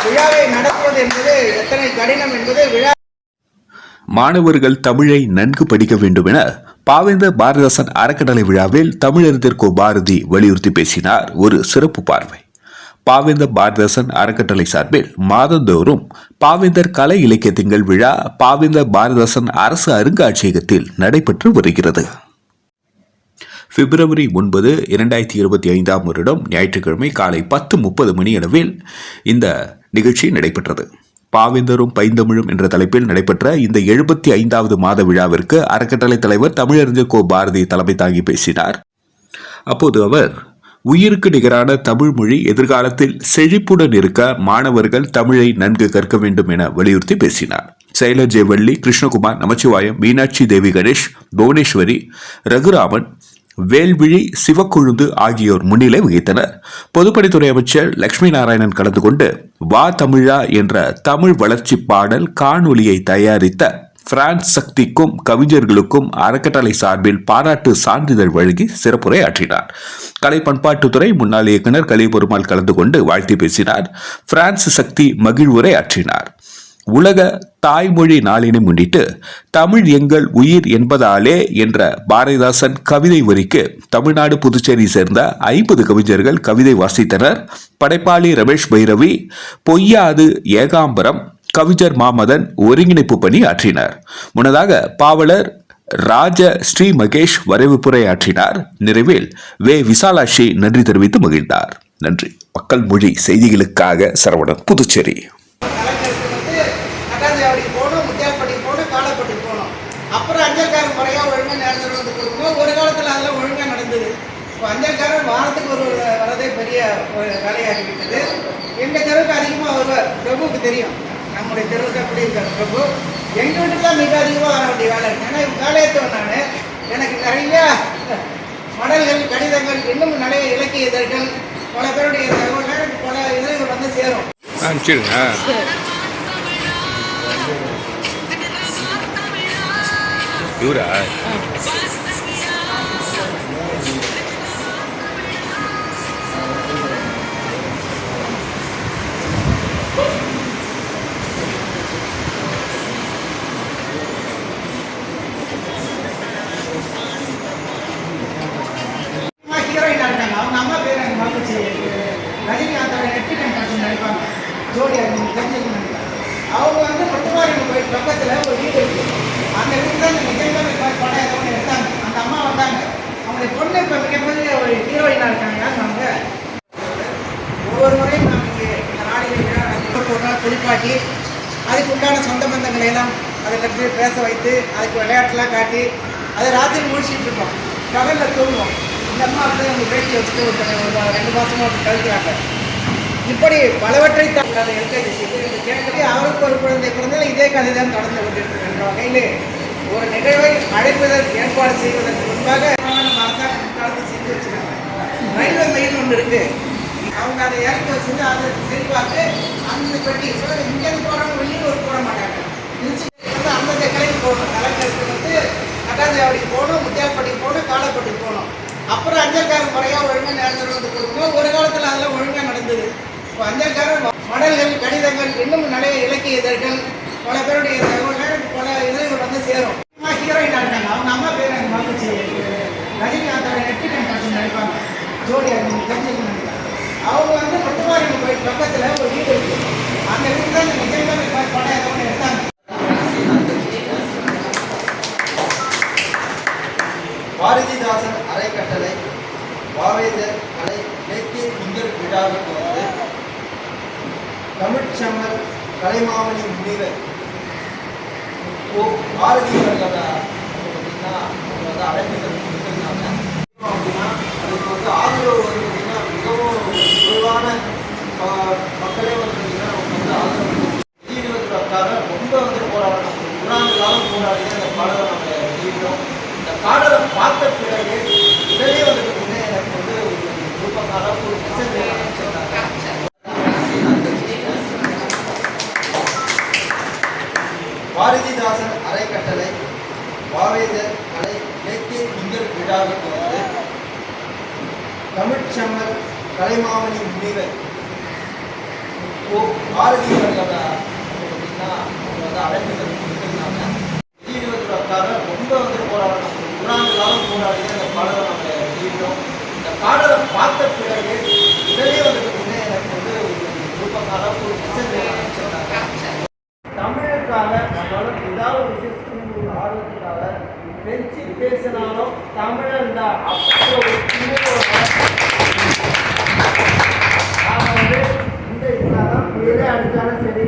விழாவை நடத்துவது என்பது எத்தனை கடினம் என்பது விழா. மாணவர்கள் தமிழை நன்கு படிக்க வேண்டும் என பாவேந்தர் பாரதிதாசன் அறக்கட்டளை விழாவில் தமிழறிஞர் கோ பாரதி வலியுறுத்தி பேசினார். ஒரு சிறப்பு பார்வை. பாவேந்தர் பாரதிதாசன் அறக்கட்டளை சார்பில் மாதந்தோறும் பாவேந்தர் கலை இலக்கிய திங்கள் விழா பாவேந்தர் பாரதிதாசன் அரசு அருங்காட்சியகத்தில் நடைபெற்று வருகிறது. பிப்ரவரி 9, 2025 வருடம் ஞாயிற்றுக்கிழமை காலை 10:30 மணியளவில் இந்த நிகழ்ச்சி நடைபெற்றது. பாவேந்தரும் பைந்தமிழும் என்ற தலைப்பில் நடைபெற்ற இந்த 75வது மாத விழாவிற்கு அறக்கட்டளை தலைவர் தமிழறிஞர் கோ பாரதி தலைமை தாங்கி பேசினார். அப்போது அவர், உயிருக்கு நிகரான தமிழ் மொழி எதிர்காலத்தில் செழிப்புடன் இருக்க மாணவர்கள் தமிழை நன்கு கற்க வேண்டும் என வலியுறுத்தி பேசினார். செயலர் ஜெயவள்ளி, கிருஷ்ணகுமார், நமச்சிவாயம், மீனாட்சி தேவி கணேஷ், புவனேஸ்வரி, ரகுராமன், வேல்விழி, சிவக்கொழுந்து ஆகியோர் முன்னிலை வகித்தனர். பொதுப்பணித்துறை அமைச்சர் லட்சுமி நாராயணன் கலந்து கொண்டு வா தமிழா என்ற தமிழ் வளர்ச்சி பாடல் காணொலியை தயாரித்த பிரான்ஸ் சக்திக்கும் கவிஞர்களுக்கும் அறக்கட்டளை சார்பில் பாராட்டு சான்றிதழ் வழங்கி சிறப்புரை ஆற்றினார். கலை பண்பாட்டுத்துறை முன்னாள் இயக்குநர் கலிபெருமாள் கலந்து கொண்டு வாழ்த்தி பேசினார். பிரான்ஸ் சக்தி மகிழ்வுரை ஆற்றினார். உலக தாய்மொழி நாளினை முன்னிட்டு தமிழ் எங்கள் உயிர் என்பதாலே என்ற பாரதிதாசன் கவிதை வரிக்கு தமிழ்நாடு புதுச்சேரி சேர்ந்த 50 கவிஞர்கள் கவிதை வாசித்தனர். படைப்பாளி ரமேஷ் பைரவி, பொய்யாது ஏகாம்பரம், கவிஞர் மாமதன் ஒருங்கிணைப்பு பணி ஆற்றினார். முன்னதாக பாவலர் ராஜ ஸ்ரீ மகேஷ் வரவேற்புரை ஆற்றினார். நிறைவில் வே விசாலாட்சி நன்றி தெரிவித்து மகிழ்ந்தார். நன்றி. மக்கள் மொழி செய்திகளுக்காக சரவணன், புதுச்சேரி. அப்புறம் அஞ்சல்காரன் முறையாக ஒழுங்காக நேரத்தில் வந்து கொடுக்கணும். ஒரு காலத்தில் அதெல்லாம் ஒழுங்காக நடந்தது. இப்போ அஞ்சல்காரன் வாரத்துக்கு ஒரு வரதே பெரிய ஒரு வேலையாகிவிட்டது. எங்கள் தெருவுக்கு அதிகமாக வருவார். பிரபுவுக்கு தெரியும் நம்முடைய தெருவுக்கு அப்படி இருக்கார் பிரபு. எங்கள் வீட்டுக்கு தான் மிக அதிகமாக வர வேண்டிய வேலை இருக்குது. ஏன்னா இவங்க வேலையேற்றவன் நான். எனக்கு நிறையா மடல்கள், கடிதங்கள், இன்னும் நிறைய இலக்கிய இதழ்கள், பல பேருடைய தகவல்கள், பல இதழ்கள் வந்து சேரும். இவரா ஹீரோயினா இருக்காங்க. அவங்க அம்மா பேர் எனக்கு மறந்துச்சு. ரஜினிகாந்தோட நெற்றிகன் காட்சி நடிப்பாங்க. ஜோடி தெரிஞ்சுக்கணும். அவங்க வந்து முத்துமாரியம்மன் கோயில் பக்கத்தில் ஒரு வீடு இருக்குது. அந்த வீட்டுக்கு தான் இந்த விஜயகாந்த் படம் எதோ எடுத்தாங்க. அந்த அம்மா வந்தாங்க. அவங்களுடைய பொண்ணு இப்போ மிகப்பெரிய ஒரு ஹீரோயினாக இருக்காங்க. அவங்க ஒவ்வொரு முறையும் நம்ம இங்கே இந்த நாடில் ஒரு நாள் குளிப்பாட்டி அதுக்கு உண்டான சொந்த பந்தங்களை எல்லாம் அதை பற்றி பேச வைத்து அதுக்கு விளையாட்டுலாம் காட்டி அதை ராத்திரி முடிச்சுட்டு இருக்கோம். கடலில் தூங்குவோம். இந்த அம்மா வந்து அவங்க பேட்டி வச்சுட்டு ஒரு 2 மாதமாக அப்படி கழிக்கிறாங்க. இப்படி பலவற்றை அதை எல்கேஜி கேட்கவே அவருக்கு ஒரு குழந்தை பிறந்தால் இதே கதை தான் கடந்து கொண்டிருக்கிறது என்ற வகையிலே ஒரு நிகழ்வை அழைப்பதற்கு ஏற்பாடு செய்வதற்கு முன்பாக நம்ம அரசாங்கம் காலத்தில் செஞ்சு வச்சுருக்காங்க. ரயில்வே மெயில் ஒன்று இருக்குது. அவங்க அதை இறக்கி வச்சுட்டு அதை சரி பார்த்து அந்த பெட்டி இங்கேருந்து போகிறவங்க வெளியூர் போட மாட்டாங்க. வந்து அந்தந்த கிளைக்கு போகணும். கலெக்டருக்கு வந்து கட்டாஞ்சாவடிக்கு போகணும், முத்தியால்பட்டிக்கு போகணும், காலப்பட்டிக்கு போகணும். அப்புறம் அஞ்சல்காரன் முறையாக ஒழுங்காக நேரத்தில் வந்து கொடுக்கணும். ஒரு காலத்தில் அதெல்லாம் ஒழுங்காக நடந்தது. இப்போ அஞ்சல்காரன் மடல்கள், கடிதங்கள், இன்னும் நிறைய இலக்கிய இதழ்கள், பல பேருடைய தகவல்கள், பல இதழ்கள் வந்து சேரும். ஹீரோயினாக இருக்காங்க. அவங்க அம்மா பேர் எனக்கு மறந்துச்சு. ரஜினிகாந்தோட நெற்றிகன் காட்சி நடிப்பாங்க. ஜோடி தெரிஞ்சுக்கணும். அவங்க வந்து முத்துமாரியம்மன் கோயில் பக்கத்தில் ஒரு வீடு இருக்குது. அந்த வீட்டுக்கு தான் இந்த விஜயகாந்த் படம் எதோ எடுத்தாங்க. பாரதிதாசன் அறக்கட்டளை பாவேந்தர் கலை இலக்கிய திங்கள் விழாவுக்கு வந்து தமிழ்ச்செம்மல் கலைமாமணி முனிவர் பாரதி அவர்களோட பார்த்தீங்கன்னா அவங்க வந்து அழைப்புகள் கொடுத்துருக்காங்க. அப்படின்னா அதுக்கு வந்து ஆதரவு வந்து பார்த்தீங்கன்னா மிகவும் குறைவான மக்களே வந்து பார்த்தீங்கன்னா அவங்க வந்து ஆதரவு வெளியிடுவதற்காக ரொம்ப வந்து போராடணும். 1 காலம் போராடி அந்த பாடலை நம்ம வெளியிட்டோம். இந்த பாடலை பார்த்த பிறகு உடனே வந்து பார்த்தீங்கன்னா எனக்கு வந்து ஒரு விருப்பக்காக ஒரு மெசேஜ் அனுப்பிச்சிருந்தாங்க. பாரதிதாசன் அறக்கட்டளை பாவேந்தர் கலை இலக்கிய திங்கள் விழாவுக்கு வந்து தமிழ்ச்செம்மல் கலைமாமணி முனிவர் பாரதியாரோட பார்த்தீங்கன்னா அவங்க வந்து அழைப்புகள் கொடுத்துருந்தாங்க. வெளியிடுவதற்காக ரொம்ப வந்து போராடணும். 1 ஆண்டு காலம் போராடி அந்த பாடலை நம்ம வெளியிட்டோம். இந்த பாடலை பார்த்த பிறகு உடனே வந்து பார்த்தீங்கன்னா எனக்கு வந்து ஒரு விருப்பக்காக ஒரு மெசேஜ் அனுப்பிச்சிருந்தாங்க. தமிழுக்காக நம்மளால ஏதாவது ஒரு விஷயத்துக்கு ஒரு ஆர்வத்துக்காக பிரெஞ்சு பேசினாலும் தமிழன் தான் அப்போ ஒரு நாம் வந்து இந்த இதெல்லாம் புயலே அடித்தாலும் சரி